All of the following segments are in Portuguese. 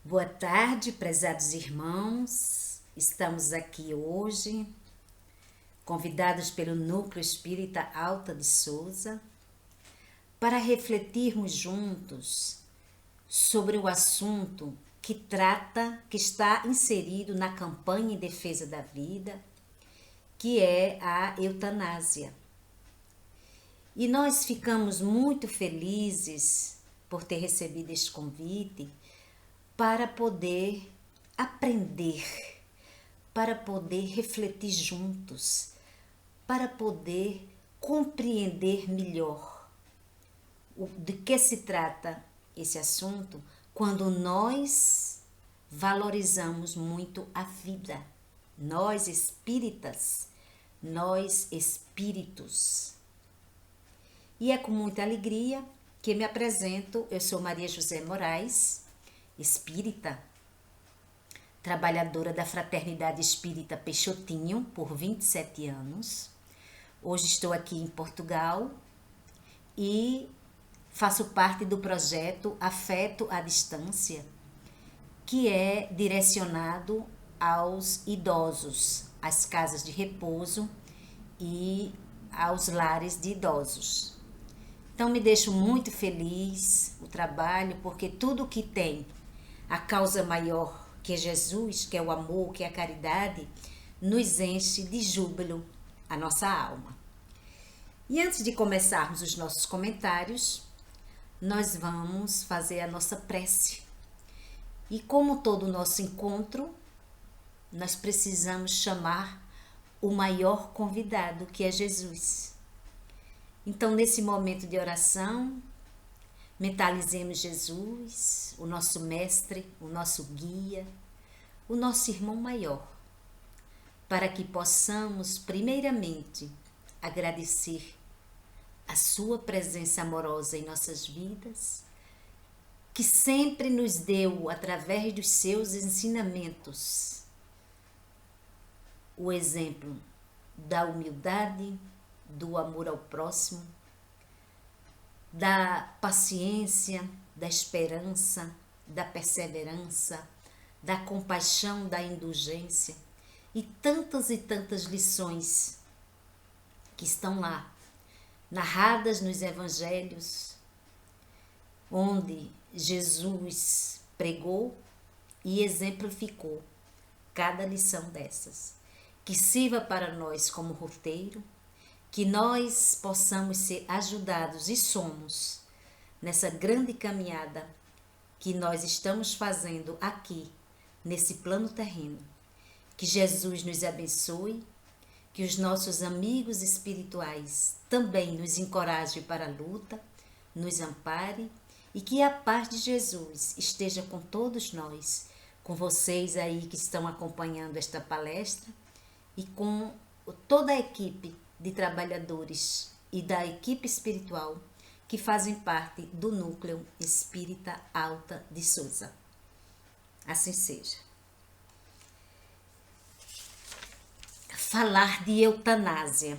Boa tarde, prezados irmãos. Estamos aqui hoje, convidados pelo Núcleo Espírita Alta de Souza, para refletirmos juntos sobre o assunto que está inserido na campanha em defesa da vida, que é a eutanásia. E nós ficamos muito felizes por ter recebido este convite para poder aprender, para poder refletir juntos, para poder compreender melhor de que se trata esse assunto quando nós valorizamos muito a vida. Nós espíritas, nós espíritos. E é com muita alegria que me apresento. Eu sou Maria José Moraes, espírita, trabalhadora da Fraternidade Espírita Peixotinho por 27 anos. Hoje estou aqui em Portugal e faço parte do projeto Afeto à Distância, que é direcionado aos idosos, às casas de repouso e aos lares de idosos. Então me deixo muito feliz o trabalho, porque tudo que tem a causa maior, que é Jesus, que é o amor, que é a caridade, nos enche de júbilo a nossa alma. E antes de começarmos os nossos comentários, nós vamos fazer a nossa prece. E como todo o nosso encontro, nós precisamos chamar o maior convidado, que é Jesus. Então, nesse momento de oração, mentalizemos Jesus, o nosso mestre, o nosso guia, o nosso irmão maior, para que possamos, primeiramente, agradecer a sua presença amorosa em nossas vidas, que sempre nos deu, através dos seus ensinamentos, o exemplo da humildade, do amor ao próximo, da paciência, da esperança, da perseverança, da compaixão, da indulgência e tantas lições que estão lá, narradas nos evangelhos, onde Jesus pregou e exemplificou cada lição dessas, que sirva para nós como roteiro, que nós possamos ser ajudados e somos nessa grande caminhada que nós estamos fazendo aqui, nesse plano terreno. Que Jesus nos abençoe, que os nossos amigos espirituais também nos encorajem para a luta, nos ampare e que a paz de Jesus esteja com todos nós, com vocês aí que estão acompanhando esta palestra e com toda a equipe de trabalhadores e da equipe espiritual que fazem parte do Núcleo Espírita Alta de Souza. Assim seja. Falar de eutanásia.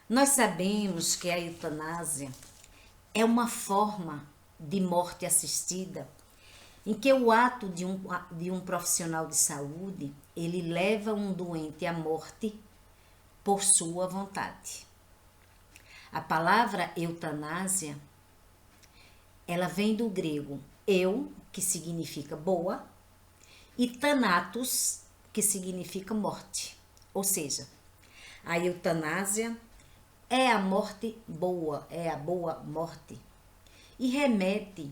Nós sabemos que a eutanásia é uma forma de morte assistida em que o ato de um profissional de saúde, ele leva um doente à morte por sua vontade. A palavra eutanásia, ela vem do grego eu, que significa boa, e thanatos, que significa morte. Ou seja, a eutanásia é a morte boa, é a boa morte, e remete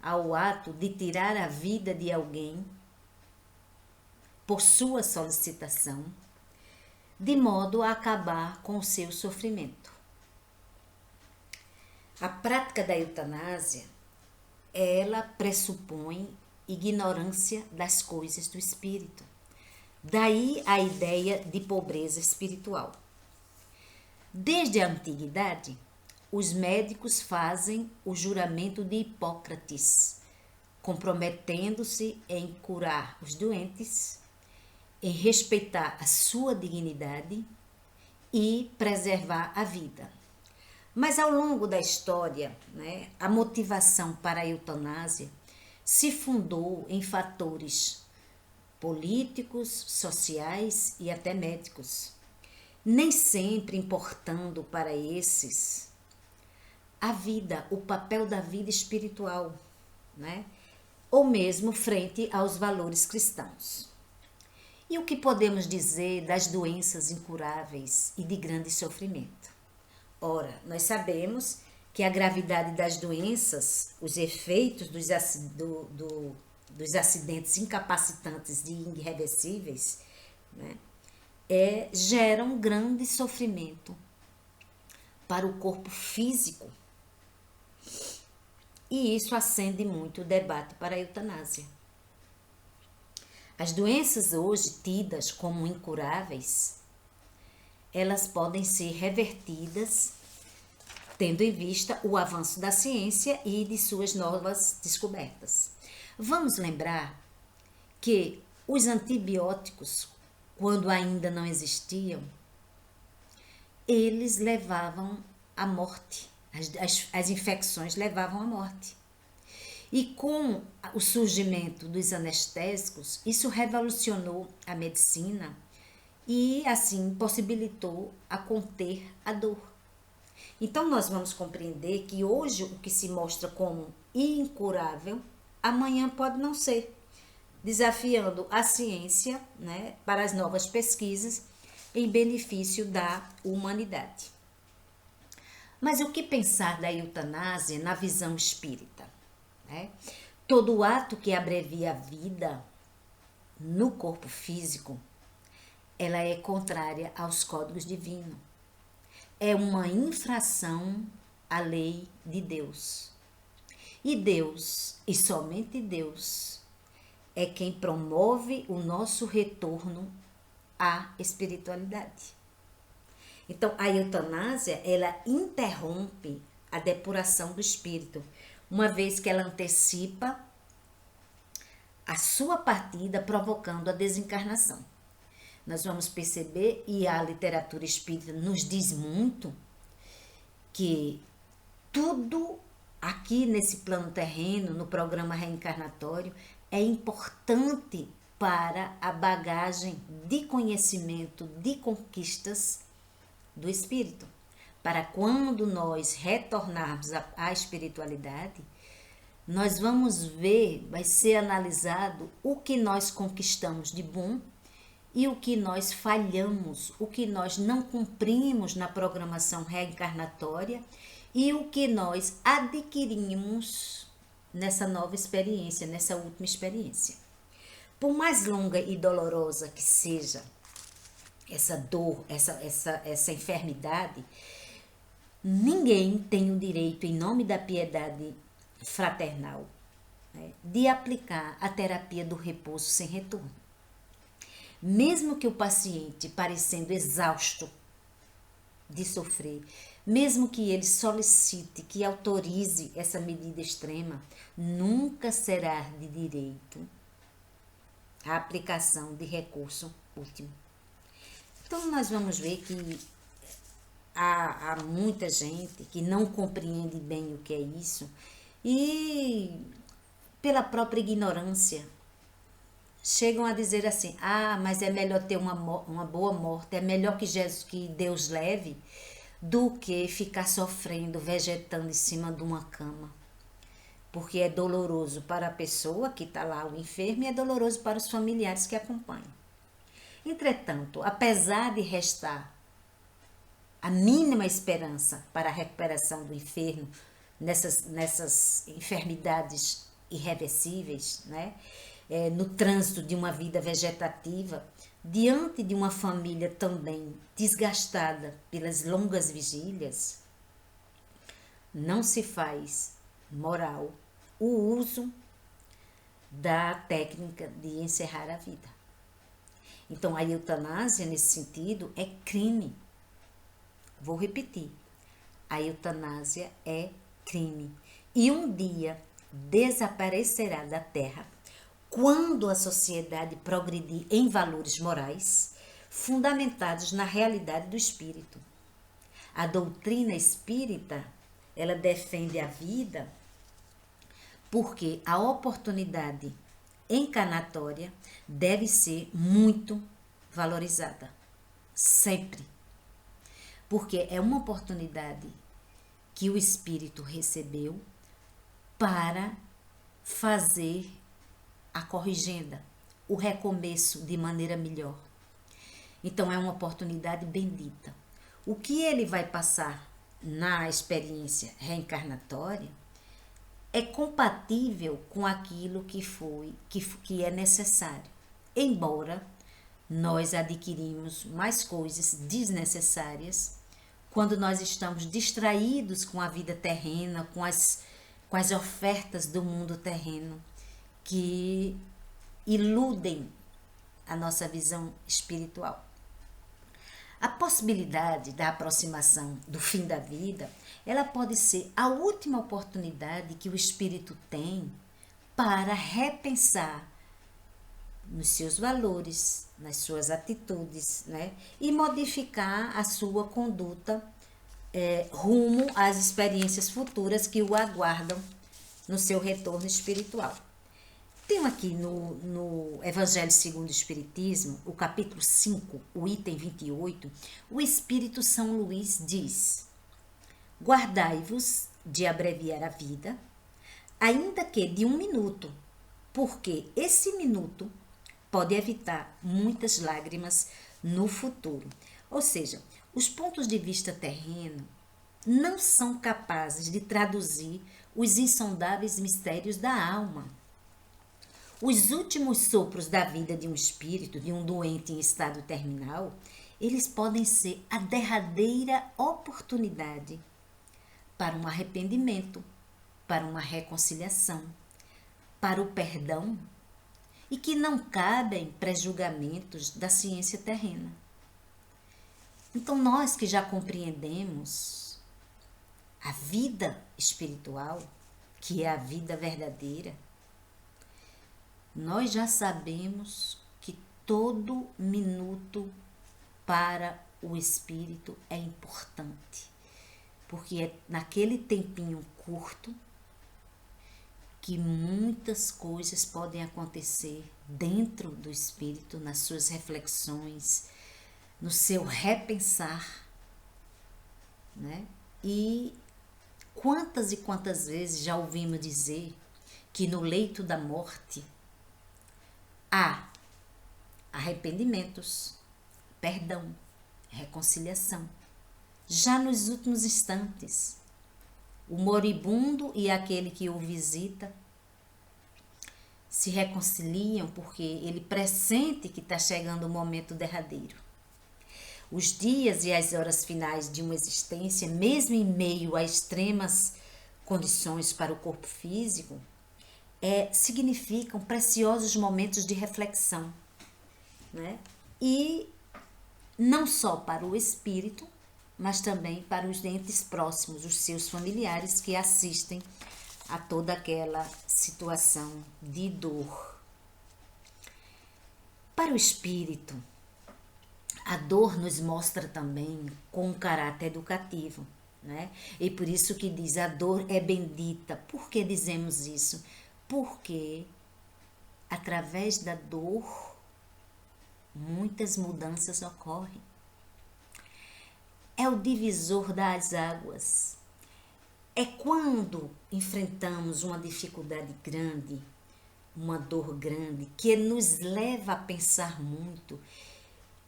ao ato de tirar a vida de alguém por sua solicitação, de modo a acabar com o seu sofrimento. A prática da eutanásia, ela pressupõe ignorância das coisas do espírito. Daí a ideia de pobreza espiritual. Desde a antiguidade, os médicos fazem o juramento de Hipócrates, comprometendo-se em curar os doentes, em respeitar a sua dignidade e preservar a vida. Mas ao longo da história, a motivação para a eutanásia se fundou em fatores políticos, sociais e até médicos, nem sempre importando para esses a vida, o papel da vida espiritual, né? Ou mesmo frente aos valores cristãos. E o que podemos dizer das doenças incuráveis e de grande sofrimento? Ora, nós sabemos que a gravidade das doenças, os efeitos dos acidentes incapacitantes e irreversíveis, né, geram grande sofrimento para o corpo físico. E isso acende muito o debate para a eutanásia. As doenças hoje tidas como incuráveis, elas podem ser revertidas tendo em vista o avanço da ciência e de suas novas descobertas. Vamos lembrar que os antibióticos, quando ainda não existiam, eles levavam à morte, as infecções levavam à morte. E com o surgimento dos anestésicos, isso revolucionou a medicina e, assim, possibilitou a conter a dor. Então, nós vamos compreender que hoje o que se mostra como incurável, amanhã pode não ser, desafiando a ciência, né, para as novas pesquisas em benefício da humanidade. Mas o que pensar da eutanásia na visão espírita? Todo ato que abrevia a vida no corpo físico, ela é contrária aos códigos divinos. É uma infração à lei de Deus. E Deus, e somente Deus, é quem promove o nosso retorno à espiritualidade. Então, a eutanásia, ela interrompe a depuração do espírito, uma vez que ela antecipa a sua partida, provocando a desencarnação. Nós vamos perceber, e a literatura espírita nos diz muito, que tudo aqui nesse plano terreno, no programa reencarnatório, é importante para a bagagem de conhecimento, de conquistas do espírito. Para quando nós retornarmos à espiritualidade, nós vamos ver, vai ser analisado o que nós conquistamos de bom e o que nós falhamos, o que nós não cumprimos na programação reencarnatória e o que nós adquirimos nessa nova experiência, nessa última experiência. Por mais longa e dolorosa que seja essa dor, essa enfermidade, ninguém tem o direito, em nome da piedade fraternal, né, de aplicar a terapia do repouso sem retorno. Mesmo que o paciente, parecendo exausto de sofrer, mesmo que ele solicite, que autorize essa medida extrema, nunca será de direito a aplicação de recurso último. Então, nós vamos ver que há muita gente que não compreende bem o que é isso e, pela própria ignorância, chegam a dizer assim: mas é melhor ter uma boa morte, é melhor que Deus leve do que ficar sofrendo, vegetando em cima de uma cama. Porque é doloroso para a pessoa que está lá, o enfermo, e é doloroso para os familiares que acompanham. Entretanto, apesar de restar a mínima esperança para a recuperação do enfermo nessas enfermidades irreversíveis, né? No trânsito de uma vida vegetativa, diante de uma família também desgastada pelas longas vigílias, não se faz moral o uso da técnica de encerrar a vida. Então, a eutanásia, nesse sentido, é crime. Vou repetir. A eutanásia é crime. E um dia desaparecerá da Terra quando a sociedade progredir em valores morais fundamentados na realidade do espírito. A doutrina espírita, ela defende a vida porque a oportunidade encarnatória deve ser muito valorizada, sempre, porque é uma oportunidade que o espírito recebeu para fazer a corrigenda, o recomeço de maneira melhor. Então é uma oportunidade bendita. O que ele vai passar na experiência reencarnatória é compatível com aquilo que é necessário. Embora nós adquirimos mais coisas desnecessárias quando nós estamos distraídos com a vida terrena, com as ofertas do mundo terreno, que iludem a nossa visão espiritual. A possibilidade da aproximação do fim da vida, ela pode ser a última oportunidade que o espírito tem para repensar nos seus valores, nas suas atitudes, né? E modificar a sua conduta rumo às experiências futuras que o aguardam no seu retorno espiritual. Tenho aqui no Evangelho segundo o Espiritismo, o capítulo 5, o item 28, o Espírito São Luís diz: guardai-vos de abreviar a vida, ainda que de 1 minuto, porque esse minuto pode evitar muitas lágrimas no futuro. Ou seja, os pontos de vista terreno não são capazes de traduzir os insondáveis mistérios da alma. Os últimos sopros da vida de um espírito, de um doente em estado terminal, eles podem ser a derradeira oportunidade para um arrependimento, para uma reconciliação, para o perdão, e que não cabem pré-julgamentos da ciência terrena. Então, nós que já compreendemos a vida espiritual, que é a vida verdadeira, nós já sabemos que todo minuto para o espírito é importante, porque é naquele tempinho curto que muitas coisas podem acontecer dentro do espírito, nas suas reflexões, no seu repensar, né? E quantas vezes já ouvimos dizer que no leito da morte há arrependimentos, perdão, reconciliação. Já nos últimos instantes, o moribundo e aquele que o visita se reconciliam porque ele pressente que está chegando o momento derradeiro. Os dias e as horas finais de uma existência, mesmo em meio a extremas condições para o corpo físico, significam preciosos momentos de reflexão, né? E não só para o espírito, mas também para os entes próximos, os seus familiares que assistem a toda aquela situação de dor. Para o espírito, a dor nos mostra também com um caráter educativo, né? E por isso que diz, a dor é bendita. Por que dizemos isso? Porque através da dor muitas mudanças ocorrem. É o divisor das águas. É quando enfrentamos uma dificuldade grande, uma dor grande, que nos leva a pensar muito,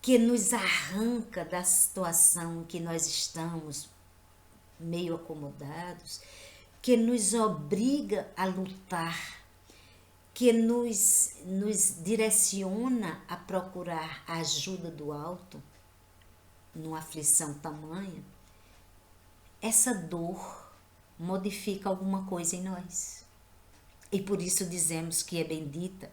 que nos arranca da situação em que nós estamos meio acomodados, que nos obriga a lutar, que nos direciona a procurar a ajuda do alto, numa aflição tamanha. Essa dor modifica alguma coisa em nós. E por isso dizemos que é bendita,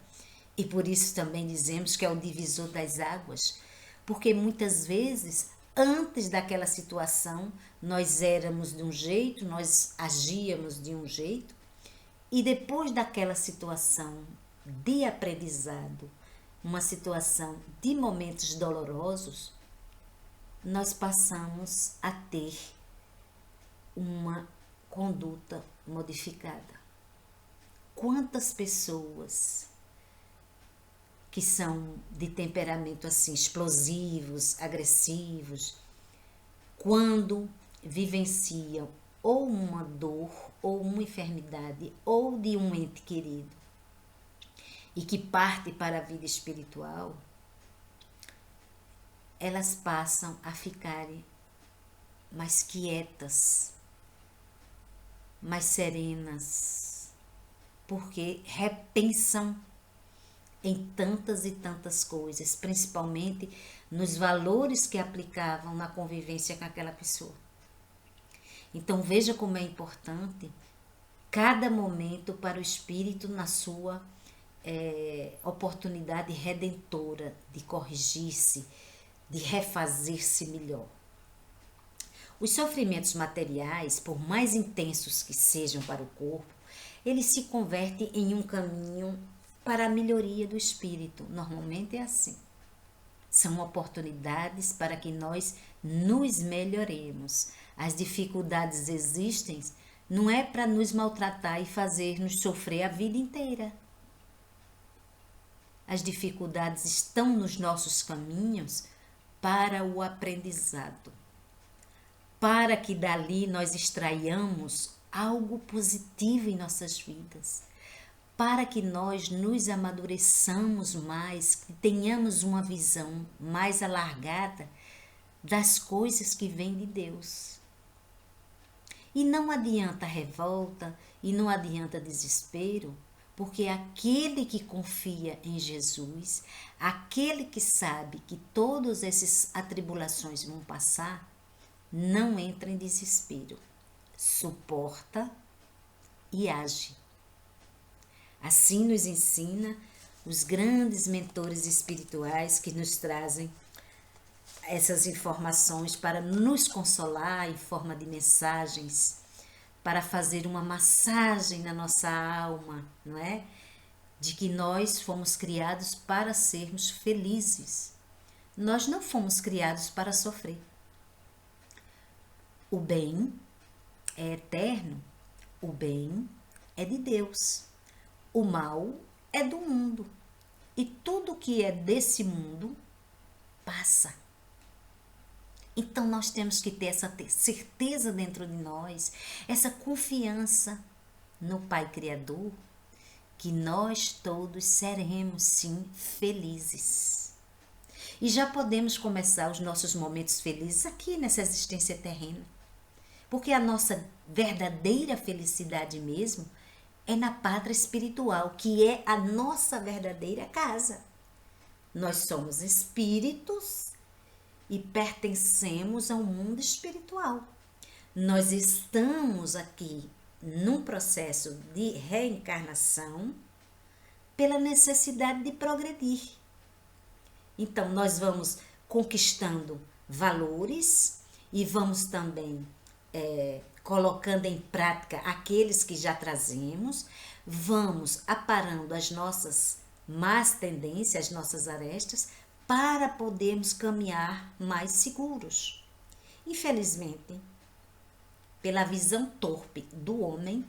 e por isso também dizemos que é o divisor das águas, porque muitas vezes, antes daquela situação, nós éramos de um jeito, nós agíamos de um jeito, e depois daquela situação de aprendizado, uma situação de momentos dolorosos, nós passamos a ter uma conduta modificada. quantas pessoas que são de temperamento assim, explosivos, agressivos, quando vivenciam ou uma dor, ou uma enfermidade, ou de um ente querido, e que parte para a vida espiritual, elas passam a ficarem mais quietas, mais serenas, porque repensam em tantas e tantas coisas, principalmente nos valores que aplicavam na convivência com aquela pessoa. Então veja como é importante cada momento para o espírito na sua oportunidade redentora de corrigir-se, de refazer-se melhor. Os sofrimentos materiais, por mais intensos que sejam para o corpo, eles se convertem em um caminho para a melhoria do espírito. Normalmente é assim. São oportunidades para que nós nos melhoremos. As dificuldades existem, não é para nos maltratar e fazer-nos sofrer a vida inteira. As dificuldades estão nos nossos caminhos para o aprendizado, para que dali nós extraiamos algo positivo em nossas vidas, para que nós nos amadureçamos mais, que tenhamos uma visão mais alargada das coisas que vêm de Deus. E não adianta revolta e não adianta desespero, porque aquele que confia em Jesus, aquele que sabe que todas essas atribulações vão passar, não entra em desespero, suporta e age. Assim nos ensina os grandes mentores espirituais que nos trazem essas informações para nos consolar em forma de mensagens, para fazer uma massagem na nossa alma, não é? De que nós fomos criados para sermos felizes. Nós não fomos criados para sofrer. O bem é eterno, o bem é de Deus. O mal é do mundo. E tudo que é desse mundo passa. Então nós temos que ter essa certeza dentro de nós, essa confiança no Pai Criador, que nós todos seremos sim felizes. E já podemos começar os nossos momentos felizes aqui nessa existência terrena. Porque a nossa verdadeira felicidade mesmo é na pátria espiritual, que é a nossa verdadeira casa. Nós somos espíritos e pertencemos ao mundo espiritual. Nós estamos aqui num processo de reencarnação pela necessidade de progredir. Então, nós vamos conquistando valores e vamos também colocando em prática aqueles que já trazemos, vamos aparando as nossas más tendências, as nossas arestas, para podermos caminhar mais seguros. Infelizmente, pela visão torpe do homem,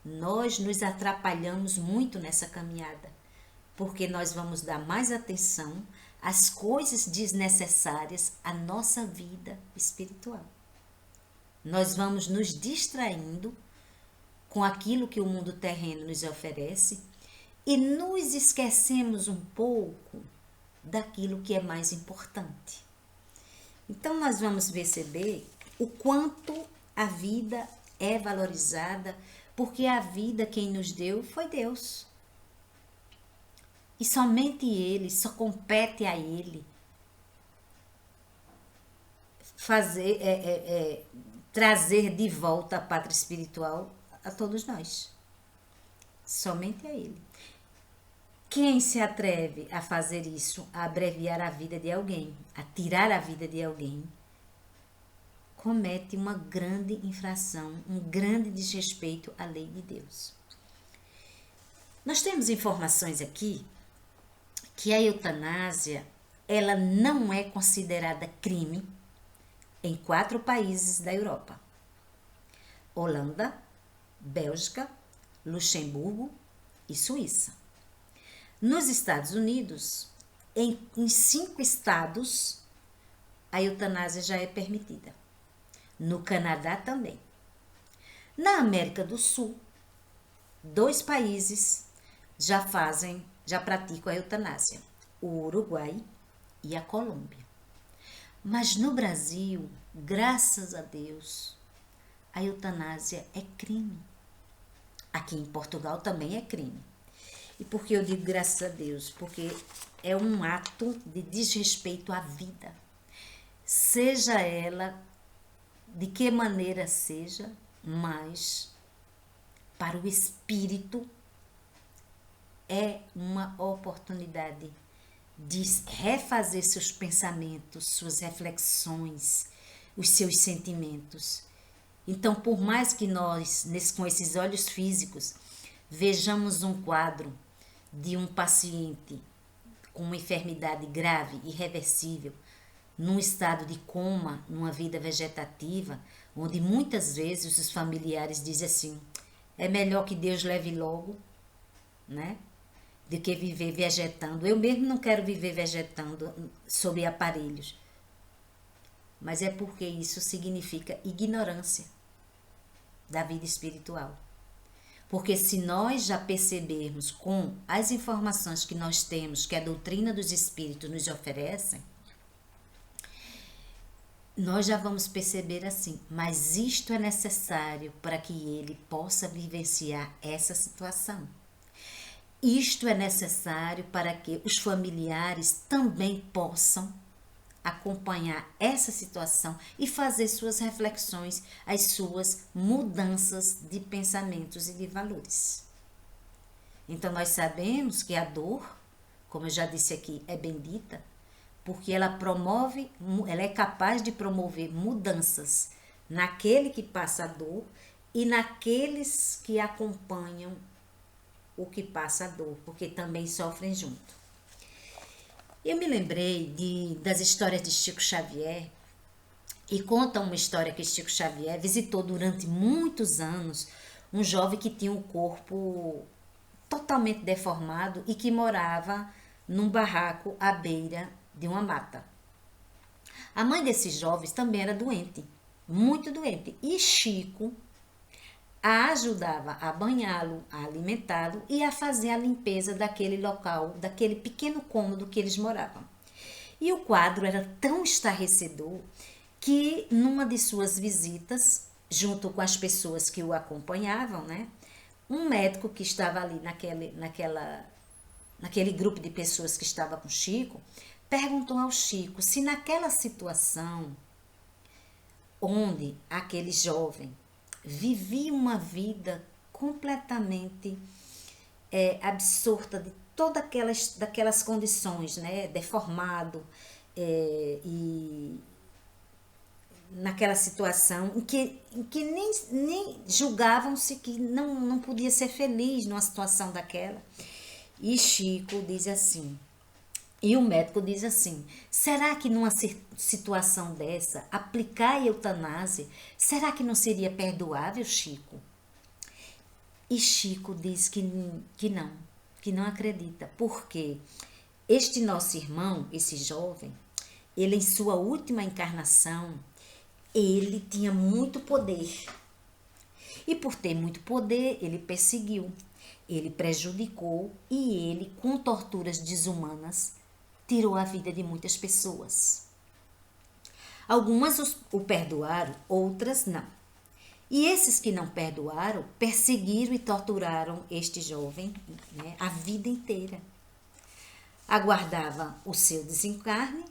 nós nos atrapalhamos muito nessa caminhada, porque nós vamos dar mais atenção às coisas desnecessárias à nossa vida espiritual. Nós vamos nos distraindo com aquilo que o mundo terreno nos oferece e nos esquecemos um pouco daquilo que é mais importante. Então nós vamos perceber o quanto a vida é valorizada, porque a vida quem nos deu foi Deus. E somente Ele, só compete a Ele trazer de volta a pátria espiritual a todos nós. Somente a Ele. Quem se atreve a fazer isso, a abreviar a vida de alguém, a tirar a vida de alguém, comete uma grande infração, um grande desrespeito à lei de Deus. Nós temos informações aqui que a eutanásia, ela não é considerada crime em 4 países da Europa: Holanda, Bélgica, Luxemburgo e Suíça. Nos Estados Unidos, em 5 estados, a eutanásia já é permitida. No Canadá também. Na América do Sul, 2 países já praticam a eutanásia, o Uruguai e a Colômbia. Mas no Brasil, graças a Deus, a eutanásia é crime. Aqui em Portugal também é crime. E por que eu digo graças a Deus? Porque é um ato de desrespeito à vida. Seja ela de que maneira seja, mas para o espírito é uma oportunidade de refazer seus pensamentos, suas reflexões, os seus sentimentos. Então, por mais que nós, com esses olhos físicos, vejamos um quadro de um paciente com uma enfermidade grave, irreversível, num estado de coma, numa vida vegetativa, onde muitas vezes os familiares dizem assim, é melhor que Deus leve logo, né? Do que viver vegetando. Eu mesmo não quero viver vegetando sob aparelhos. Mas é porque isso significa ignorância da vida espiritual. Porque se nós já percebermos com as informações que nós temos, que a doutrina dos espíritos nos oferece, nós já vamos perceber assim, mas isto é necessário para que ele possa vivenciar essa situação. Isto é necessário para que os familiares também possam acompanhar essa situação e fazer suas reflexões, as suas mudanças de pensamentos e de valores. Então, nós sabemos que a dor, como eu já disse aqui, é bendita, porque ela é capaz de promover mudanças naquele que passa a dor e naqueles que acompanham o que passa a dor, porque também sofrem junto. Eu me lembrei das histórias de Chico Xavier, e conta uma história que Chico Xavier visitou durante muitos anos um jovem que tinha um corpo totalmente deformado e que morava num barraco à beira de uma mata. A mãe desses jovens também era doente, muito doente, e Chico a ajudava a banhá-lo, a alimentá-lo e a fazer a limpeza daquele local, daquele pequeno cômodo que eles moravam. E o quadro era tão estarrecedor que numa de suas visitas, junto com as pessoas que o acompanhavam, né, um médico que estava ali naquele grupo de pessoas que estava com Chico, perguntou ao Chico se naquela situação onde aquele jovem vivia uma vida completamente absorta de todas daquelas condições, né, deformado, e naquela situação em que nem julgavam-se que não podia ser feliz numa situação daquela. E Chico diz assim, e o médico diz assim, será que numa situação dessa, aplicar a eutanásia, será que não seria perdoável, Chico? E Chico diz que não acredita, porque este nosso irmão, esse jovem, ele em sua última encarnação, ele tinha muito poder. E por ter muito poder, ele perseguiu, ele prejudicou e ele, com torturas desumanas, tirou a vida de muitas pessoas. Algumas o perdoaram, outras não. E esses que não perdoaram, perseguiram e torturaram este jovem, né, a vida inteira. Aguardava o seu desencarne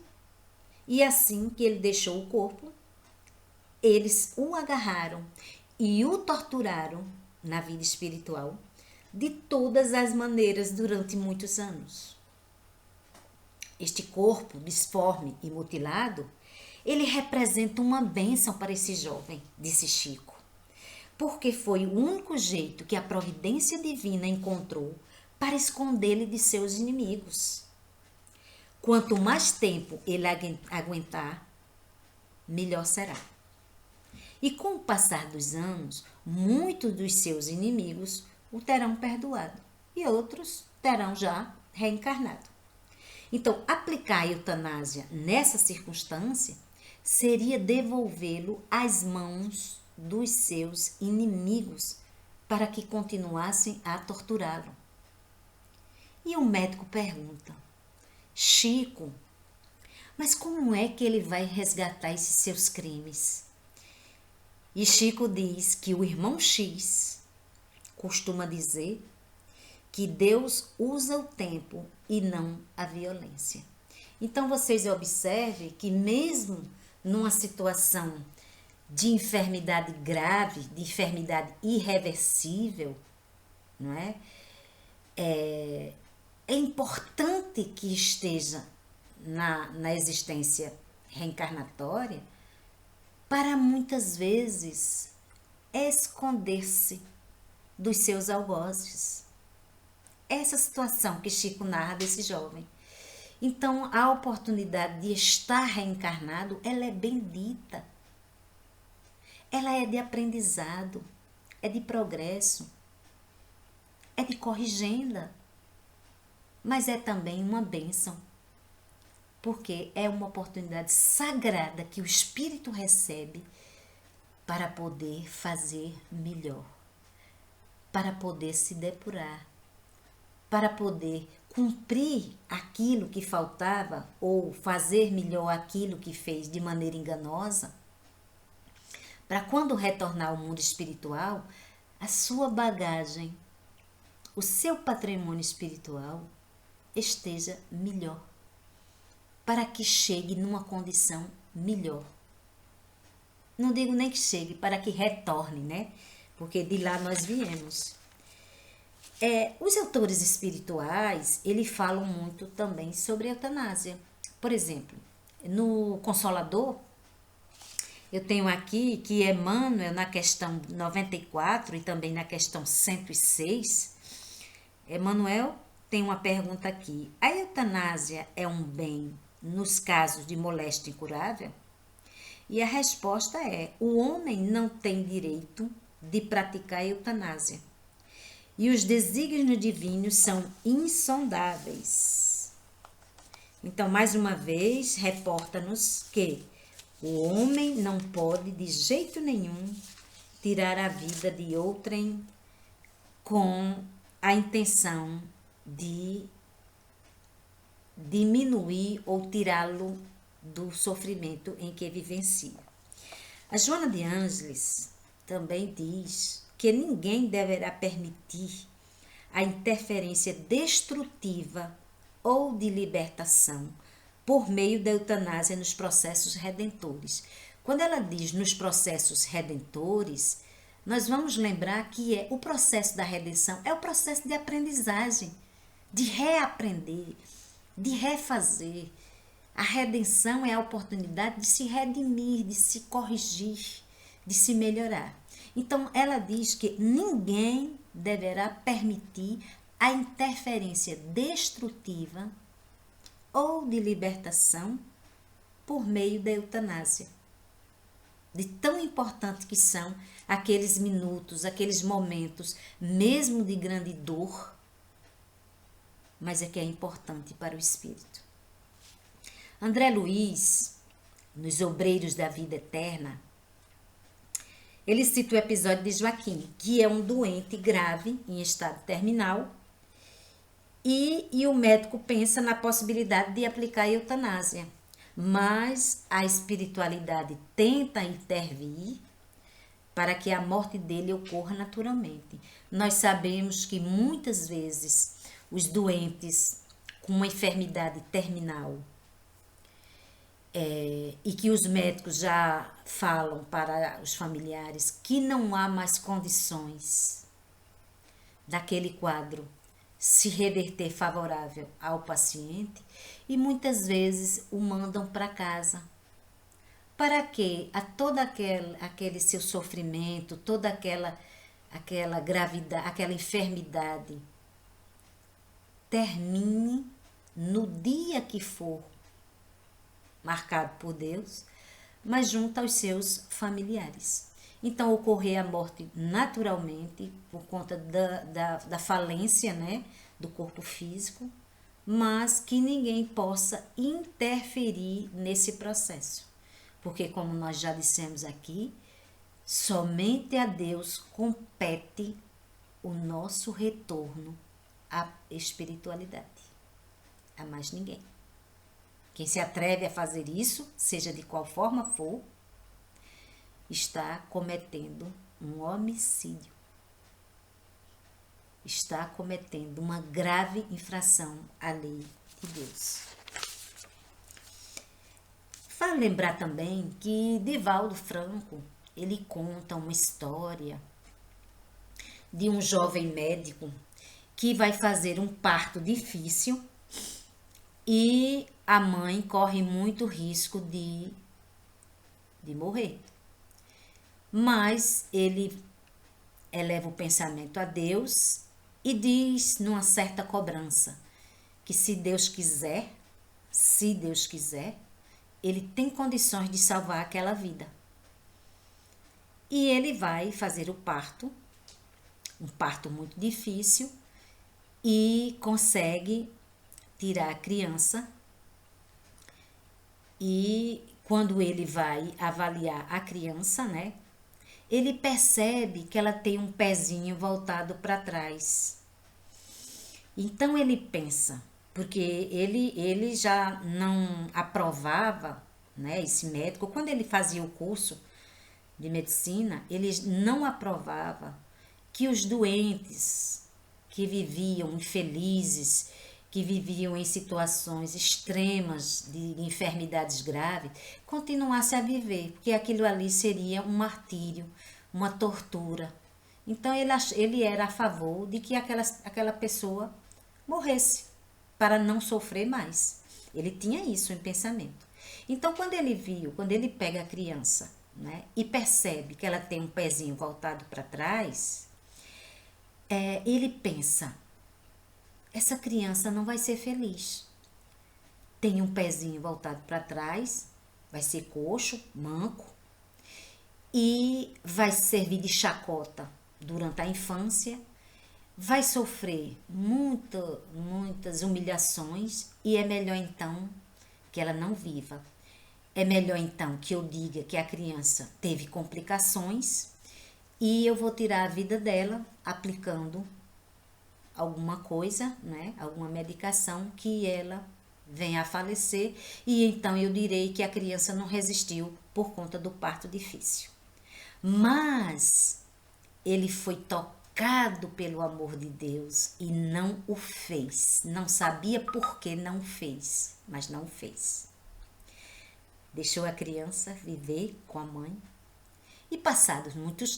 e assim que ele deixou o corpo, eles o agarraram e o torturaram na vida espiritual de todas as maneiras durante muitos anos. Este corpo disforme e mutilado, ele representa uma bênção para esse jovem, disse Chico, porque foi o único jeito que a providência divina encontrou para escondê-lo de seus inimigos. Quanto mais tempo ele aguentar, melhor será. E com o passar dos anos, muitos dos seus inimigos o terão perdoado e outros terão já reencarnado. Então, aplicar a eutanásia nessa circunstância seria devolvê-lo às mãos dos seus inimigos para que continuassem a torturá-lo. E o médico pergunta: Chico, mas como é que ele vai resgatar esses seus crimes? E Chico diz que o irmão X costuma dizer que Deus usa o tempo e não a violência. Então vocês observem que mesmo numa situação de enfermidade grave, de enfermidade irreversível, não é? É importante que esteja na existência reencarnatória para muitas vezes esconder-se dos seus algozes. Essa situação que Chico narra desse jovem. Então, a oportunidade de estar reencarnado, ela é bendita. Ela é de aprendizado, é de progresso, é de corrigenda, mas é também uma bênção, porque é uma oportunidade sagrada que o espírito recebe para poder fazer melhor, para poder se depurar, para poder cumprir aquilo que faltava ou fazer melhor aquilo que fez de maneira enganosa, para quando retornar ao mundo espiritual, a sua bagagem, o seu patrimônio espiritual esteja melhor, para que chegue numa condição melhor. Não digo nem que chegue, para que retorne, né? Porque de lá nós viemos. Os autores espirituais, eles falam muito também sobre a eutanásia. Por exemplo, no Consolador, eu tenho aqui que Emmanuel, na questão 94 e também na questão 106, Emmanuel tem uma pergunta aqui. A eutanásia é um bem nos casos de moléstia incurável? E a resposta é: o homem não tem direito de praticar a eutanásia. E os desígnios divinos são insondáveis. Então, mais uma vez, reporta-nos que o homem não pode, de jeito nenhum, tirar a vida de outrem com a intenção de diminuir ou tirá-lo do sofrimento em que vivencia. A Joana de Ângeles também diz que ninguém deverá permitir a interferência destrutiva ou de libertação por meio da eutanásia nos processos redentores. Quando ela diz nos processos redentores, nós vamos lembrar que o processo da redenção é o processo de aprendizagem, de reaprender, de refazer. A redenção é a oportunidade de se redimir, de se corrigir, de se melhorar. Então, ela diz que ninguém deverá permitir a interferência destrutiva ou de libertação por meio da eutanásia. De tão importante que são aqueles minutos, aqueles momentos, mesmo de grande dor, mas é que é importante para o espírito. André Luiz, nos Obreiros da Vida Eterna, ele cita o episódio de Joaquim, que é um doente grave em estado terminal, e o médico pensa na possibilidade de aplicar a eutanásia, mas a espiritualidade tenta intervir para que a morte dele ocorra naturalmente. Nós sabemos que muitas vezes os doentes com uma enfermidade terminal e que os médicos já falam para os familiares que não há mais condições daquele quadro se reverter favorável ao paciente, e muitas vezes o mandam para casa. Para que a todo aquele seu sofrimento, toda aquela gravidade, aquela enfermidade termine no dia que for marcado por Deus, mas junto aos seus familiares. Então, ocorrer a morte naturalmente, por conta da falência, né, do corpo físico, mas que ninguém possa interferir nesse processo. Porque, como nós já dissemos aqui, somente a Deus compete o nosso retorno à espiritualidade. A mais ninguém. Quem se atreve a fazer isso, seja de qual forma for, está cometendo um homicídio. Está cometendo uma grave infração à lei de Deus. Vale lembrar também que Divaldo Franco, ele conta uma história de um jovem médico que vai fazer um parto difícil e a mãe corre muito risco de morrer. Mas ele eleva o pensamento a Deus e diz numa certa cobrança que se Deus quiser, ele tem condições de salvar aquela vida. E ele vai fazer o parto, um parto muito difícil, e consegue tirar a criança. E quando ele vai avaliar a criança, né, ele percebe que ela tem um pezinho voltado para trás. Então ele pensa, porque ele já não aprovava, né, esse médico, quando ele fazia o curso de medicina, ele não aprovava que os doentes que viviam infelizes, que viviam em situações extremas de enfermidades graves, continuassem a viver, porque aquilo ali seria um martírio, uma tortura. Então ele era a favor de que aquela pessoa morresse, para não sofrer mais. Ele tinha isso em pensamento. Então quando ele pega a criança, né, e percebe que ela tem um pezinho voltado para trás, ele pensa, essa criança não vai ser feliz. Tem um pezinho voltado para trás, vai ser coxo, manco, e vai servir de chacota durante a infância, vai sofrer muitas humilhações, e é melhor então que ela não viva. É melhor então que eu diga que a criança teve complicações e eu vou tirar a vida dela aplicando alguma coisa, né, alguma medicação que ela venha a falecer, e então eu direi que a criança não resistiu por conta do parto difícil. Mas ele foi tocado pelo amor de Deus e não o fez. Não sabia por que não fez, mas não fez. Deixou a criança viver com a mãe. E passado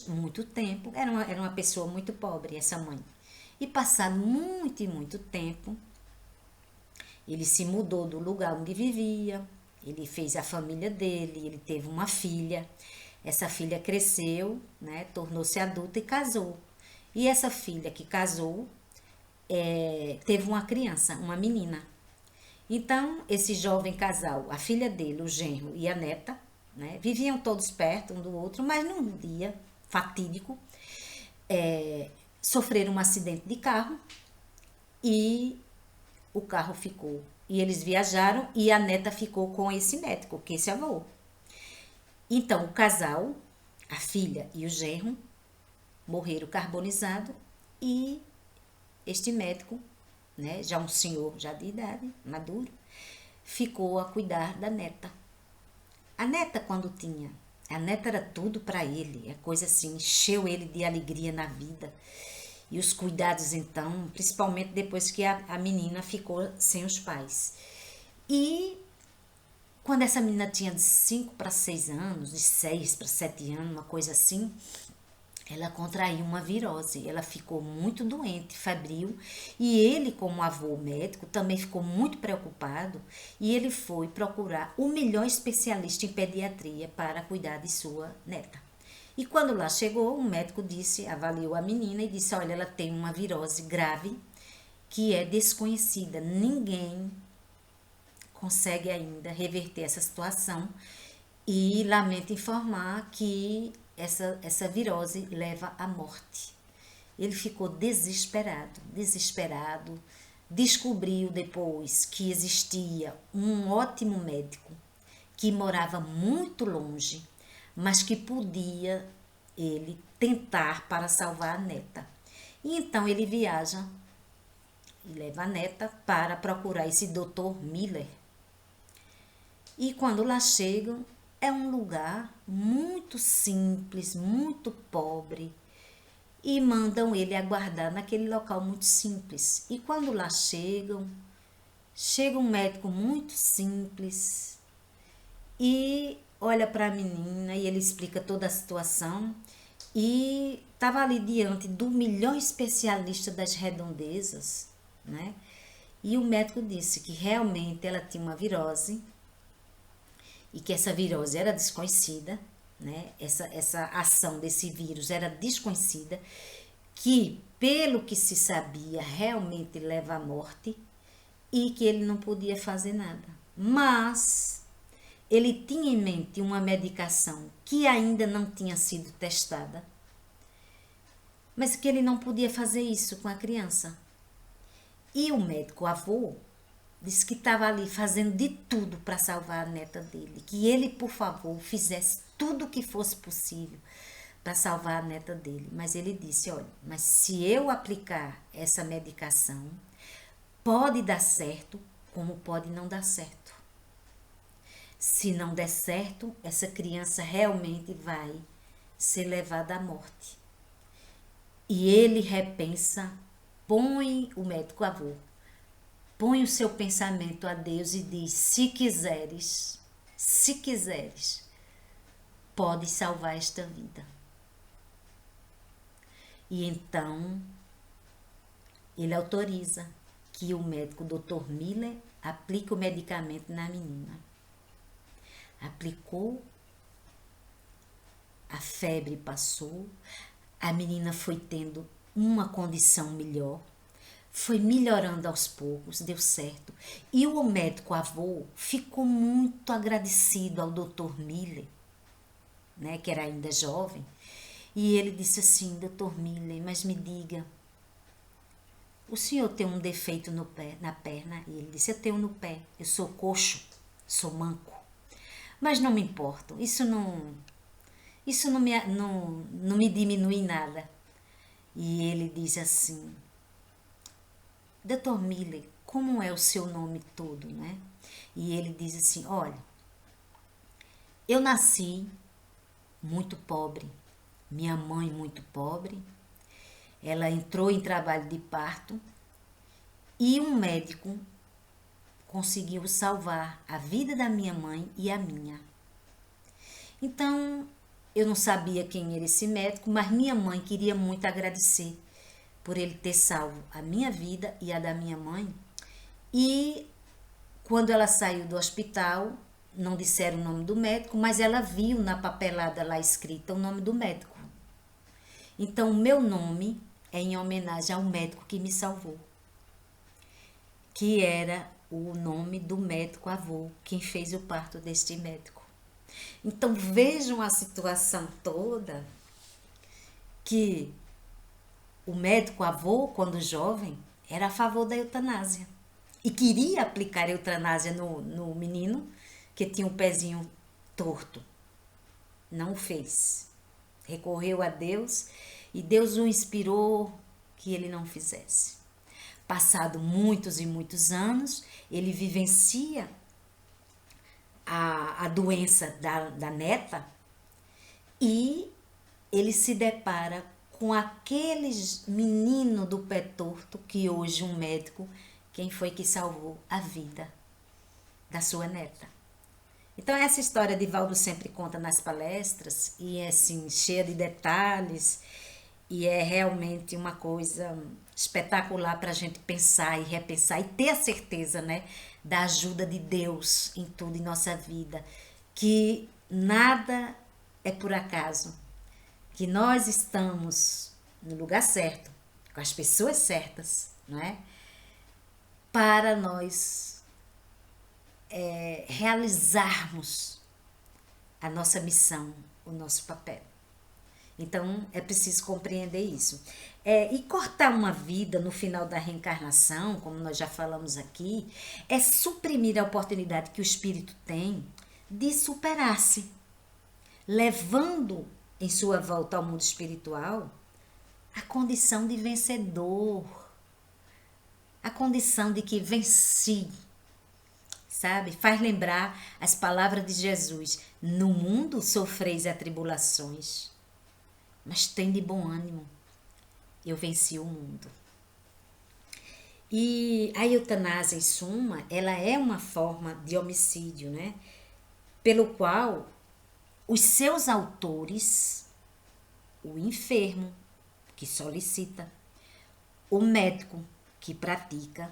muito tempo, era uma pessoa muito pobre, essa mãe. E passado muito tempo, ele se mudou do lugar onde vivia, ele fez a família dele, ele teve uma filha. Essa filha cresceu, né, tornou-se adulta e casou. E essa filha que casou, teve uma criança, uma menina. Então, esse jovem casal, a filha dele, o genro e a neta, né, viviam todos perto um do outro, mas num dia fatídico, sofreram um acidente de carro e o carro ficou. E eles viajaram e a neta ficou com esse médico, que esse avô. Então, o casal, a filha e o genro, morreram carbonizados, e este médico, né, já um senhor já de idade, maduro, ficou a cuidar da neta. A neta a neta era tudo para ele, é coisa assim, encheu ele de alegria na vida. E os cuidados então, principalmente depois que a menina ficou sem os pais. E quando essa menina tinha de 5 para 6 anos, de 6 para 7 anos, uma coisa assim, ela contraiu uma virose, ela ficou muito doente, febril, e ele, como avô médico, também ficou muito preocupado, e ele foi procurar o melhor especialista em pediatria para cuidar de sua neta. E quando lá chegou, o médico avaliou a menina e disse, olha, ela tem uma virose grave que é desconhecida, ninguém consegue ainda reverter essa situação, e lamento informar que essa virose leva à morte. Ele ficou desesperado. Descobriu depois que existia um ótimo médico que morava muito longe, mas que podia ele tentar para salvar a neta. E então ele viaja e leva a neta para procurar esse Dr. Miller. E quando lá chegam, é um lugar muito simples, muito pobre, e mandam ele aguardar naquele local muito simples. E quando lá chega um médico muito simples e olha para a menina e ele explica toda a situação. E estava ali diante do melhor especialista das redondezas, né? E o médico disse que realmente ela tinha uma virose e que essa virose era desconhecida, né? Essa ação desse vírus era desconhecida, que pelo que se sabia realmente leva à morte e que ele não podia fazer nada. Mas ele tinha em mente uma medicação que ainda não tinha sido testada, mas que ele não podia fazer isso com a criança. E o médico avô disse que estava ali fazendo de tudo para salvar a neta dele, que ele, por favor, fizesse tudo o que fosse possível para salvar a neta dele. Mas ele disse, olha, mas se eu aplicar essa medicação, pode dar certo, como pode não dar certo. Se não der certo, essa criança realmente vai ser levada à morte. E ele repensa, o médico avô, põe o seu pensamento a Deus e diz, se quiseres, pode salvar esta vida. E então, ele autoriza que o médico Dr. Miller aplique o medicamento na menina. Aplicou, a febre passou, a menina foi tendo uma condição melhor, foi melhorando aos poucos, deu certo. E o médico avô ficou muito agradecido ao Dr. Miller, né, que era ainda jovem, e ele disse assim, Dr. Miller, mas me diga, o senhor tem um defeito no pé, na perna? E ele disse, eu tenho no pé, eu sou coxo, sou manco. Mas não me importa, isso não me diminui em nada. E ele diz assim, Dr. Miller, como é o seu nome todo, né? E ele diz assim, olha, eu nasci muito pobre, minha mãe muito pobre, ela entrou em trabalho de parto e um médico conseguiu salvar a vida da minha mãe e a minha. Então, eu não sabia quem era esse médico, mas minha mãe queria muito agradecer por ele ter salvo a minha vida e a da minha mãe. E quando ela saiu do hospital, não disseram o nome do médico, mas ela viu na papelada lá escrita o nome do médico. Então, o meu nome é em homenagem ao médico que me salvou, que era o nome do médico avô, quem fez o parto deste médico. Então, vejam a situação toda, que o médico avô, quando jovem, era a favor da eutanásia. E queria aplicar a eutanásia no menino, que tinha um pezinho torto. Não fez. Recorreu a Deus e Deus o inspirou que ele não fizesse. Passado muitos e muitos anos, ele vivencia a doença da neta e ele se depara com aquele menino do pé torto que hoje um médico, quem foi que salvou a vida da sua neta. Então essa história de Valdo sempre conta nas palestras e é assim, cheia de detalhes e é realmente uma coisa espetacular para a gente pensar e repensar e ter a certeza, né, da ajuda de Deus em tudo em nossa vida, que nada é por acaso, que nós estamos no lugar certo, com as pessoas certas, não é? Para nós realizarmos a nossa missão, o nosso papel. Então, é preciso compreender isso. E cortar uma vida no final da reencarnação, como nós já falamos aqui, é suprimir a oportunidade que o espírito tem de superar-se, levando em sua volta ao mundo espiritual a condição de vencedor, a condição de que venci, sabe? Faz lembrar as palavras de Jesus: no mundo sofreis atribulações, mas tem de bom ânimo, eu venci o mundo. E a eutanásia, em suma, ela é uma forma de homicídio, né? Pelo qual os seus autores, o enfermo que solicita, o médico que pratica,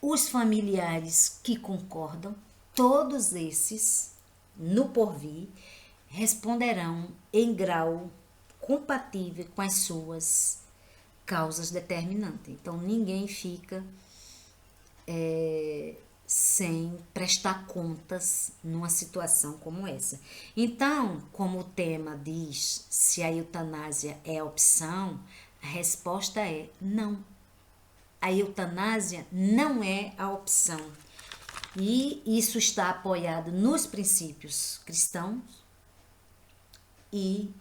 os familiares que concordam, todos esses, no porvir, responderão em grau compatível com as suas causas determinantes. Então, ninguém fica sem prestar contas numa situação como essa. Então, como o tema diz se a eutanásia é opção, a resposta é não. A eutanásia não é a opção. E isso está apoiado nos princípios cristãos e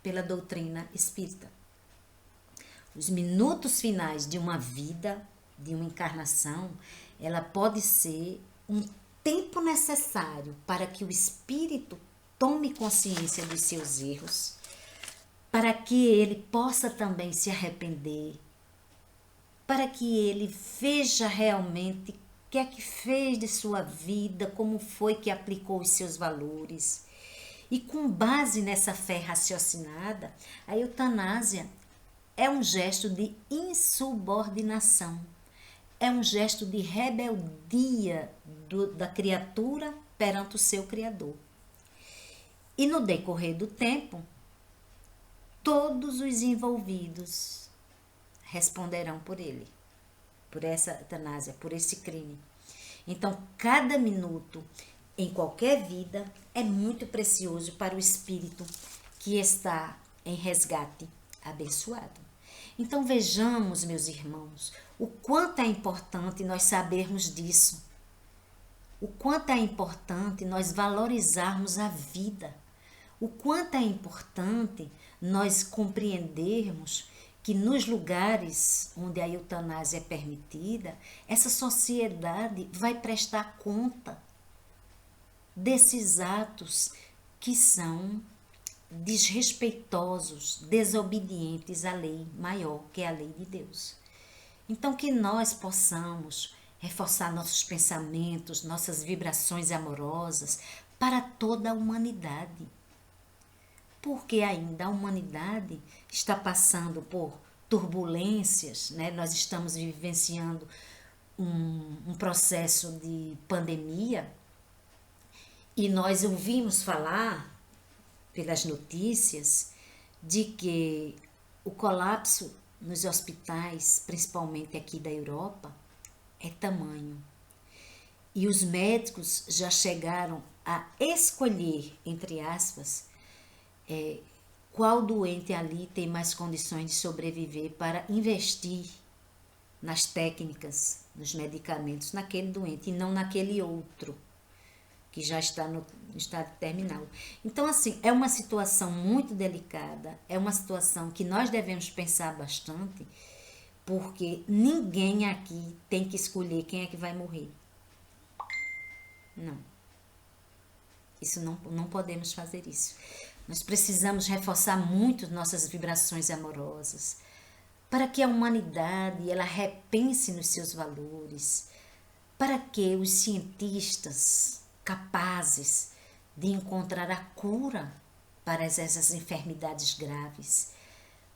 pela doutrina espírita. Os minutos finais de uma vida, de uma encarnação, ela pode ser um tempo necessário para que o espírito tome consciência dos seus erros, para que ele possa também se arrepender, para que ele veja realmente o que é que fez de sua vida, como foi que aplicou os seus valores. E com base nessa fé raciocinada, a eutanásia é um gesto de insubordinação, é um gesto de rebeldia da criatura perante o seu Criador. E no decorrer do tempo, todos os envolvidos responderão por ele, por essa eutanásia, por esse crime. Então, cada minuto em qualquer vida é muito precioso para o espírito que está em resgate abençoado. Então, vejamos, meus irmãos, o quanto é importante nós sabermos disso, o quanto é importante nós valorizarmos a vida, o quanto é importante nós compreendermos que nos lugares onde a eutanásia é permitida, essa sociedade vai prestar conta desses atos que são desrespeitosos, desobedientes à lei maior, que é a lei de Deus. Então, que nós possamos reforçar nossos pensamentos, nossas vibrações amorosas para toda a humanidade. Porque ainda a humanidade está passando por turbulências, né? Nós estamos vivenciando um processo de pandemia e nós ouvimos falar pelas notícias de que o colapso nos hospitais, principalmente aqui da Europa, é tamanho. E os médicos já chegaram a escolher, entre aspas, qual doente ali tem mais condições de sobreviver para investir nas técnicas, nos medicamentos, naquele doente e não naquele outro que já está no estado terminal. Então, assim, é uma situação muito delicada, é uma situação que nós devemos pensar bastante, porque ninguém aqui tem que escolher quem é que vai morrer. Não. Isso não podemos fazer isso. Nós precisamos reforçar muito nossas vibrações amorosas, para que a humanidade ela repense nos seus valores, para que os cientistas capazes de encontrar a cura para essas enfermidades graves,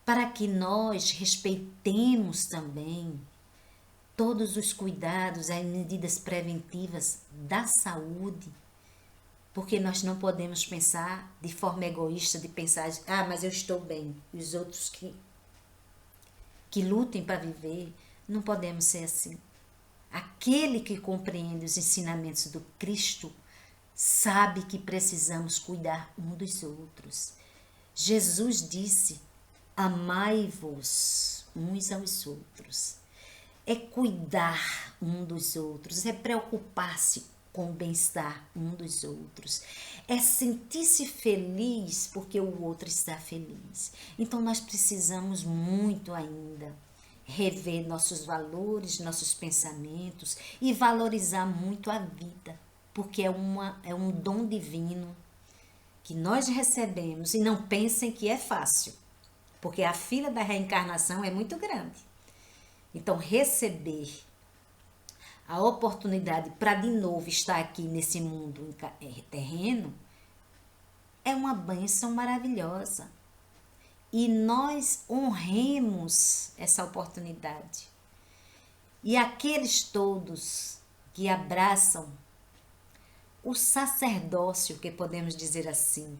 para que nós respeitemos também todos os cuidados, as medidas preventivas da saúde, porque nós não podemos pensar de forma egoísta, de pensar, mas eu estou bem, e os outros que lutem para viver, não podemos ser assim. Aquele que compreende os ensinamentos do Cristo sabe que precisamos cuidar um dos outros. Jesus disse: amai-vos uns aos outros. É cuidar um dos outros, é preocupar-se com o bem-estar um dos outros, é sentir-se feliz porque o outro está feliz. Então nós precisamos muito ainda rever nossos valores, nossos pensamentos e valorizar muito a vida, porque é um dom divino que nós recebemos. E não pensem que é fácil, porque a fila da reencarnação é muito grande. Então, receber a oportunidade para de novo estar aqui nesse mundo terreno é uma bênção maravilhosa. E nós honremos essa oportunidade. E aqueles todos que abraçam o sacerdócio, que podemos dizer assim,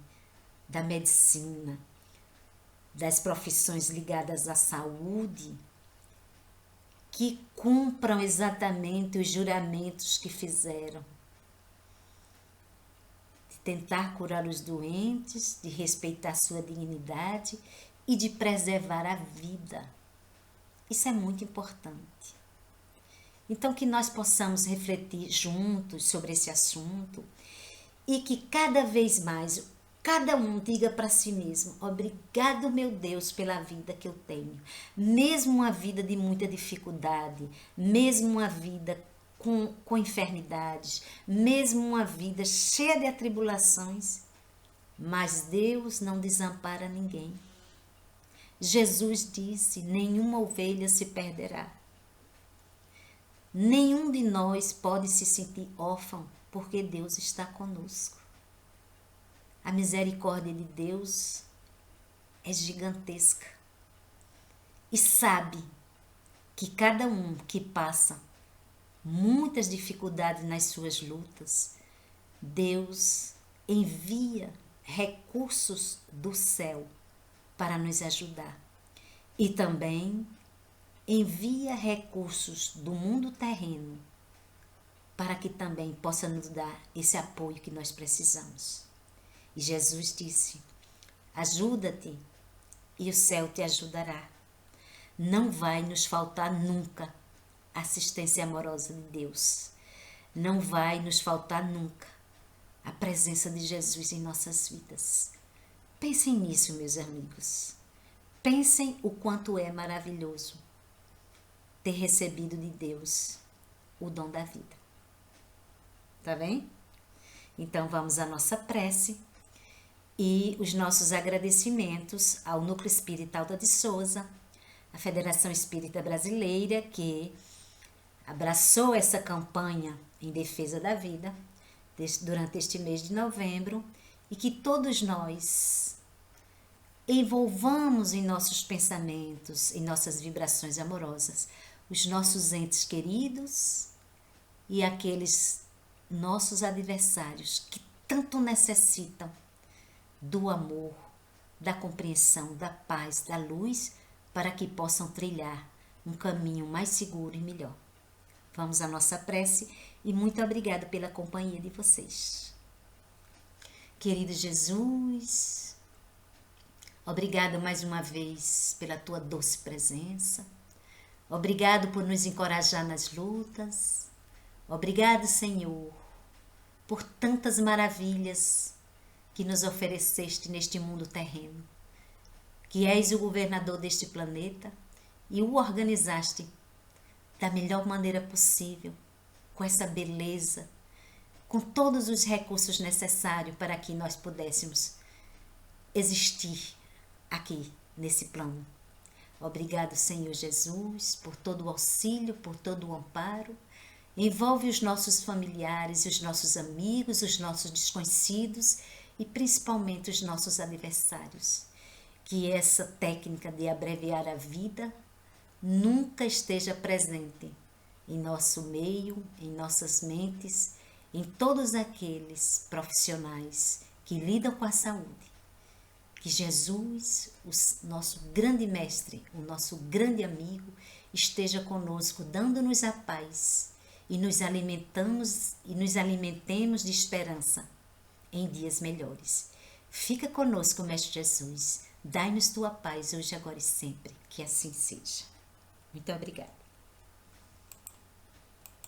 da medicina, das profissões ligadas à saúde, que cumpram exatamente os juramentos que fizeram, de tentar curar os doentes, de respeitar sua dignidade e de preservar a vida. Isso é muito importante. Então, que nós possamos refletir juntos sobre esse assunto e que cada vez mais cada um diga para si mesmo: obrigado, meu Deus, pela vida que eu tenho. Mesmo uma vida de muita dificuldade, mesmo uma vida com enfermidades, mesmo uma vida cheia de atribulações, mas Deus não desampara ninguém. Jesus disse: nenhuma ovelha se perderá. Nenhum de nós pode se sentir órfão, porque Deus está conosco. A misericórdia de Deus é gigantesca. E sabe que cada um que passa muitas dificuldades nas suas lutas, Deus envia recursos do céu para nos ajudar. E também envia recursos do mundo terreno para que também possa nos dar esse apoio que nós precisamos. E Jesus disse: ajuda-te e o céu te ajudará. Não vai nos faltar nunca a assistência amorosa de Deus. Não vai nos faltar nunca a presença de Jesus em nossas vidas. Pensem nisso, meus amigos. Pensem o quanto é maravilhoso ter recebido de Deus o dom da vida. Tá bem? Então vamos à nossa prece e os nossos agradecimentos ao Núcleo Espírita Alda de Souza, a Federação Espírita Brasileira, que abraçou essa campanha em defesa da vida durante este mês de novembro, e que todos nós envolvamos em nossos pensamentos, em nossas vibrações amorosas, os nossos entes queridos e aqueles nossos adversários que tanto necessitam do amor, da compreensão, da paz, da luz, para que possam trilhar um caminho mais seguro e melhor. Vamos à nossa prece e muito obrigada pela companhia de vocês. Querido Jesus, obrigado mais uma vez pela tua doce presença. Obrigado por nos encorajar nas lutas. Obrigado, Senhor, por tantas maravilhas que nos ofereceste neste mundo terreno, que és o governador deste planeta e o organizaste da melhor maneira possível, com essa beleza, com todos os recursos necessários para que nós pudéssemos existir aqui nesse plano. Obrigado, Senhor Jesus, por todo o auxílio, por todo o amparo. Envolve os nossos familiares, os nossos amigos, os nossos desconhecidos e principalmente os nossos adversários. Que essa técnica de abreviar a vida nunca esteja presente em nosso meio, em nossas mentes, em todos aqueles profissionais que lidam com a saúde. Que Jesus, o nosso grande mestre, o nosso grande amigo, esteja conosco, dando-nos a paz e nos alimentemos de esperança em dias melhores. Fica conosco, Mestre Jesus. Dai-nos tua paz hoje, agora e sempre. Que assim seja. Muito obrigada.